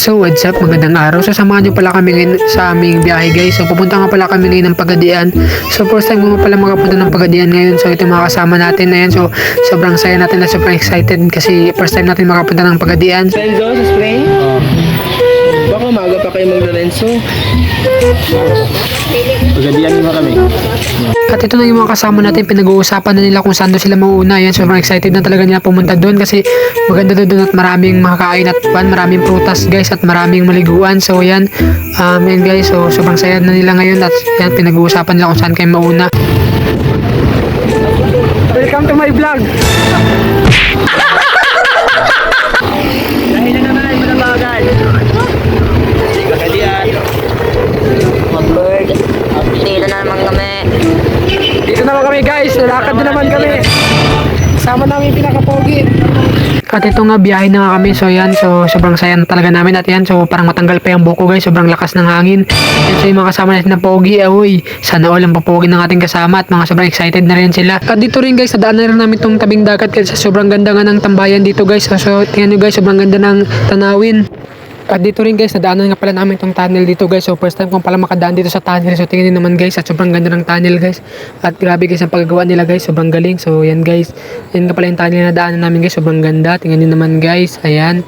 So what's up, magandang araw. So samahan nyo pala kami ngayon sa aming biyahe guys. So pupunta nga pala kami ngayon ng Pagadian. So first time ko nga pala makapunta ng Pagadian ngayon. So ito mga kasama natin na yan. So sobrang saya natin na sobrang excited kasi first time natin makapunta ng Pagadian. Renzo, sa spring? Baka umaga pa kayo magre-Renzo. Pagadian mo kami. At ito na yung mga kasama natin, pinag-uusapan na nila kung saan doon sila mauuna. Yan, sobrang excited na talaga nila pumunta doon kasi maganda doon at maraming makakain at maraming prutas guys at maraming maliguan. So yan, yan guys, so sobrang saya na nila ngayon at yan, pinag-uusapan nila kung saan kayo mauna. Welcome to my vlog! Dahil na naman, malabagan. Pagadian. Bird. Dito na naman kami. Dito naman kami guys, lalakad na naman kami. Sama namin yung pinaka-pogi. At ito nga, biyahe na nga kami. So yan, so sobrang saya na talaga namin. At yan, so parang matanggal pa yung buko guys. Sobrang lakas ng hangin. Yan, so yung mga kasama natin na pogi. Uy, sana all ang papogi ng ating kasama. At mga sobrang excited na rin sila. At dito rin guys, nadaan na rin namin itong tabing dagat. Kasi sobrang ganda nga ng tambayan dito guys. So tingnan nyo guys, sobrang ganda ng tanawin. At dito rin guys, nadaanan nga pala namin itong tunnel dito guys. So first time kong pala makadaan dito sa tunnel. So tingnan nyo naman guys, at sobrang ganda ng tunnel guys. At grabe guys ang paggagawa nila guys, sobrang galing. So yan guys, yan nga pala yung tunnel na nadaanan namin guys, sobrang ganda. Tingnan nyo naman guys, ayan.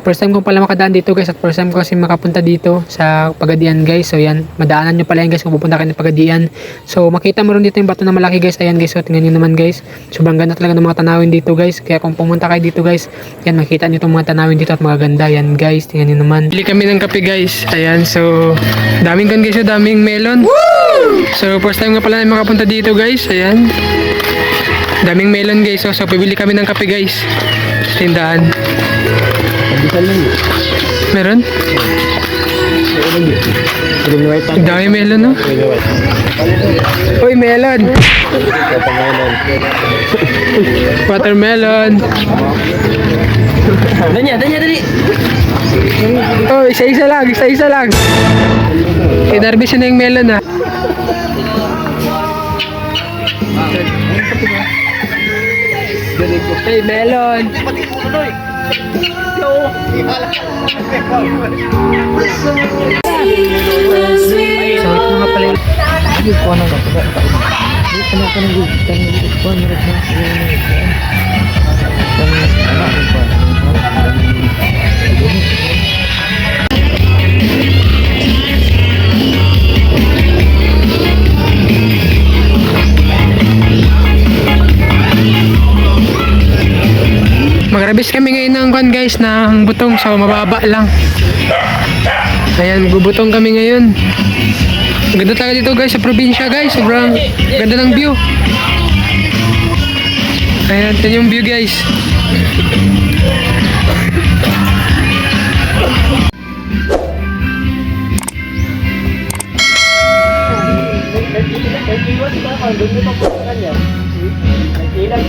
First time kong pala makadaan dito guys, at first time ko kasi makapunta dito sa Pagadian guys. So yan, madaanan nyo pala yan guys kung pupunta kayo ng Pagadian. So makita mo rin dito yung bato na malaki guys. Ayan guys, so tingnan nyo naman guys, sobrang ganda talaga ng mga tanawin dito guys. Kaya kung pumunta kayo dito guys, yan, makita nyo itong mga tanawin dito at mga ganda. Yan guys, tingnan nyo naman. Bili kami ng kape guys. Ayan, so daming kan guys, so daming melon. Woo! So first time nga pala na makapunta dito guys. Ayan, daming melon guys. So pibili kami ng kape guys, tindahan. Meron? Ang dami melon, no? Uy, melon! Watermelon! Dali. Oh, isa-isa lang! Inarbis na yung melon, ha? Hey, melon! So ito nga pala yung magrabis kami ngayon ng kwan guys, ng butong, so mababa lang. Ayan, magbubutong kami ngayon. Ganda talaga dito guys sa probinsya guys, sobrang ganda ng view. Ayan, ito yung view guys. Nag-iwan ba? Doon mo pa po sa kanya. Nag-ilan,